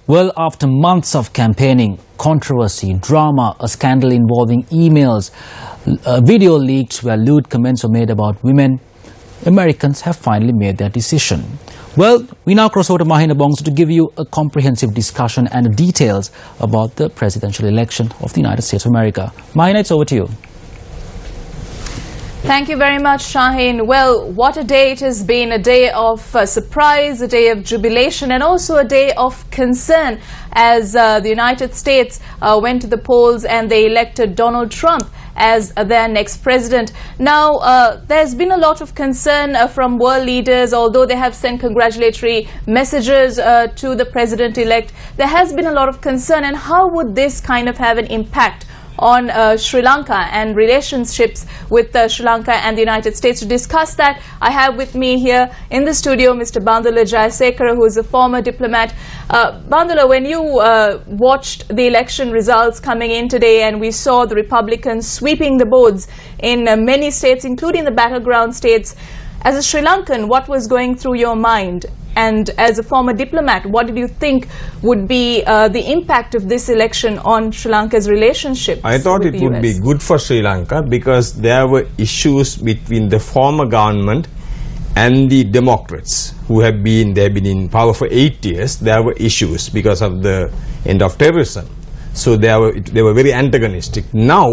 Well, after months of campaigning, controversy, drama, a scandal involving emails, video leaks where lewd comments were made about women, Americans have finally made their decision. Well, we now cross over to Mahina Bongso to give you a comprehensive discussion and details about the presidential election of the United States of America. Mahina, it's over to you. Thank you very much, Shaheen. Well, what a day it has been, a day of surprise, a day of jubilation, and also a day of concern as the United States went to the polls and they elected Donald Trump as their next president. Now, there's been a lot of concern from world leaders, although they have sent congratulatory messages to the president-elect. There has been a lot of concern, and how would this kind of have an impact on Sri Lanka and relationships with Sri Lanka and the United States? To discuss that, I have with me here in the studio Mr. Bandula Jayasekara, who is a former diplomat. Bandula, when you watched the election results coming in today and we saw the Republicans sweeping the boards in many states, including the battleground states, as a Sri Lankan, what was going through your mind? And as a former diplomat, what did you think would be the impact of this election on Sri Lanka's relationships? I thought it would be good for Sri Lanka because there were issues between the former government and the Democrats who have been in power for 8 years. There were issues because of the end of terrorism. So they were very antagonistic. Now,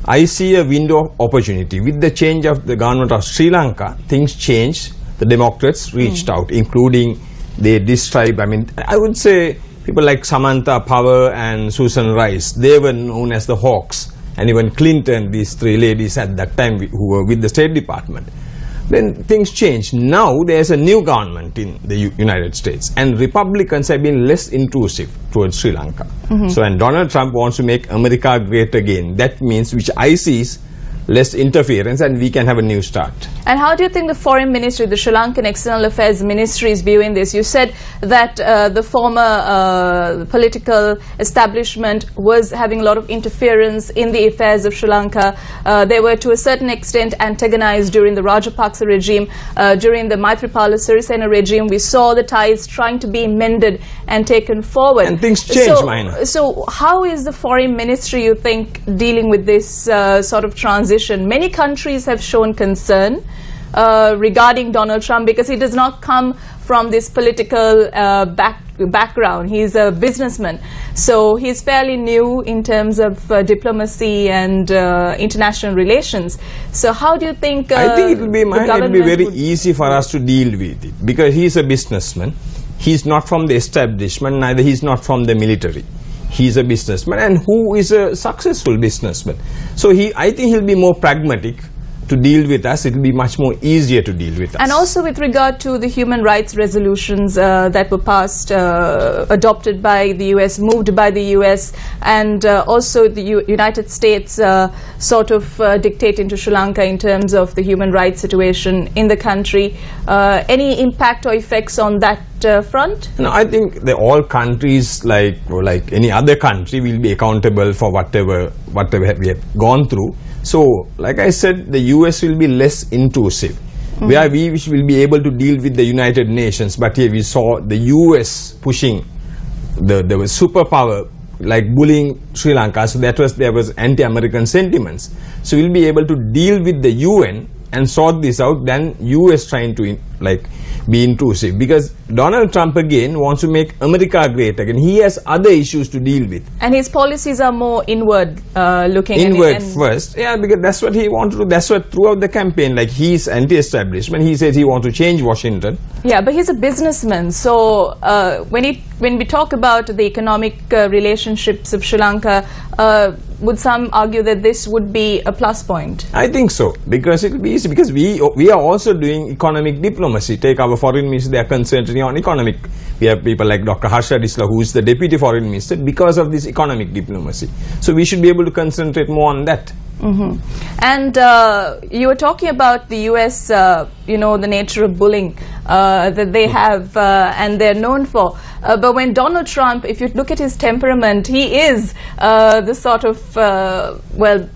I see a window of opportunity. With the change of the government of Sri Lanka, things changed. The Democrats reached out, including this tribe. I mean, I would say people like Samantha Power and Susan Rice, they were known as the Hawks. And even Clinton, these three ladies at that time who were with the State Department. Then things changed. Now there's a new government in the United States, and Republicans have been less intrusive towards Sri Lanka. So, and Donald Trump wants to make America great again. That means, which I see is less interference, and we can have a new start. And how do you think the foreign ministry, the Sri Lankan External Affairs Ministry, is viewing this? You said that the former political establishment was having a lot of interference in the affairs of Sri Lanka. They were to a certain extent antagonized during the Rajapaksa regime. During the Maithripala Sirisena regime, we saw the ties trying to be mended and taken forward. And things changed, Maina. So how is the foreign ministry, you think, dealing with this sort of transition? Many countries have shown concern regarding Donald Trump because he does not come from this political background. He's a businessman. So he's fairly new in terms of diplomacy and international relations. So how do you think I think it will be very easy for us to deal with it because he's a businessman. He's not from the establishment, neither he's not from the military. He's a businessman, and who is a successful businessman. So I think he'll be more pragmatic to deal with us. It will be much more easier to deal with us. And also with regard to the human rights resolutions that were passed, adopted by the US, moved by the US, and also the United States sort of dictating to Sri Lanka in terms of the human rights situation in the country. Any impact or effects on that front? No, I think all countries, like any other country, will be accountable for whatever we have gone through. So, like I said, the US will be less intrusive, where we will be able to deal with the United Nations. But here we saw the US pushing the superpower, like bullying Sri Lanka. So there was anti-American sentiments. So we'll be able to deal with the UN and sort this out than US trying to be intrusive, because Donald Trump again wants to make America great again. He has other issues to deal with, and his policies are more inward looking. Inward first, yeah, because that's what he wants to do. That's what throughout the campaign, like he's anti-establishment. He says he wants to change Washington. Yeah, but he's a businessman. So when we talk about the economic relationships of Sri Lanka, would some argue that this would be a plus point? I think so, because it will be easy, because we are also doing economic diplomacy. Take our foreign minister, they are concentrating on economic. We have people like Dr. Harsha Disla, who is the deputy foreign minister, because of this economic diplomacy. So we should be able to concentrate more on that. And you were talking about the US, the nature of bullying that they have and they're known for. But when Donald Trump, if you look at his temperament, he is the sort of,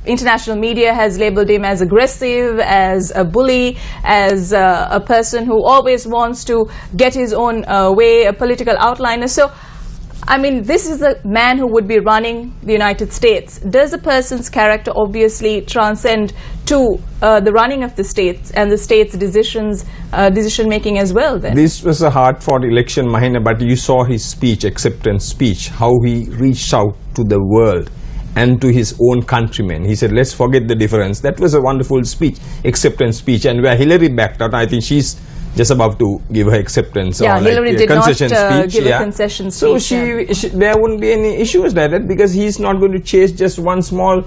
international media has labeled him as aggressive, as a bully, as a person who always wants to get his own way, a political outliner. So I mean, this is the man who would be running the United States. Does a person's character obviously transcend to the running of the states and the state's decision making as well then? This was a hard-fought election, Mahina, but you saw his speech, acceptance speech, how he reached out to the world and to his own countrymen. He said, let's forget the difference. That was a wonderful speech, acceptance speech. And where Hillary backed out, I think she's just about to give her acceptance or Hillary did concession not speech. give a concession speech. So there wouldn't be any issues like that, because he's not going to chase just one small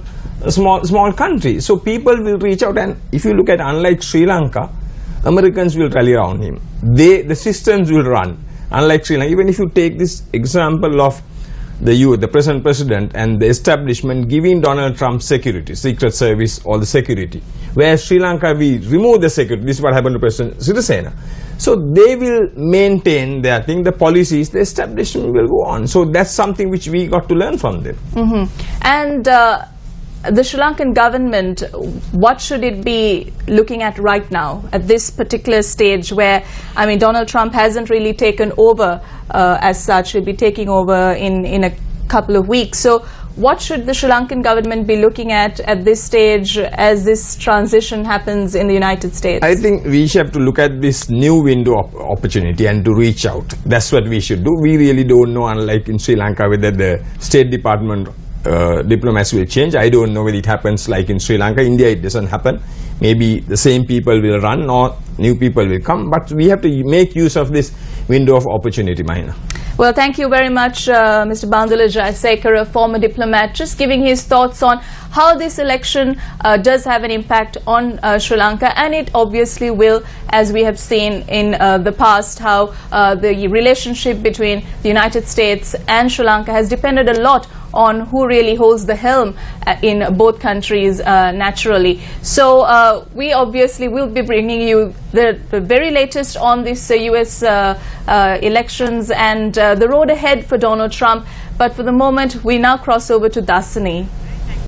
country. So people will reach out, and if you look at, unlike Sri Lanka, Americans will rally around him. The systems will run. Unlike Sri Lanka, even if you take this example of the present president and the establishment giving Donald Trump security, Secret Service, all the security, whereas Sri Lanka, we remove the security. This is what happened to President Sirisena. So they will maintain their thing, the policies, the establishment will go on. So that's something which we got to learn from them. And the Sri Lankan government, what should it be looking at right now at this particular stage where, I mean, Donald Trump hasn't really taken over as such. He'll be taking over in a couple of weeks. So what should the Sri Lankan government be looking at this stage as this transition happens in the United States? I think we should have to look at this new window of opportunity and to reach out. That's what we should do. We really don't know, unlike in Sri Lanka, whether the State Department diplomacy will change. I don't know whether it happens like in Sri Lanka. India, it doesn't happen. Maybe the same people will run or new people will come. But we have to make use of this window of opportunity, Mahina. Well, thank you very much, Mr. Bandula Jayasekara, a former diplomat, just giving his thoughts on how this election does have an impact on Sri Lanka, and it obviously will, as we have seen in the past, how the relationship between the United States and Sri Lanka has depended a lot on who really holds the helm in both countries naturally. So we obviously will be bringing you the very latest on this US elections and the road ahead for Donald Trump. But for the moment, we now cross over to Dasani.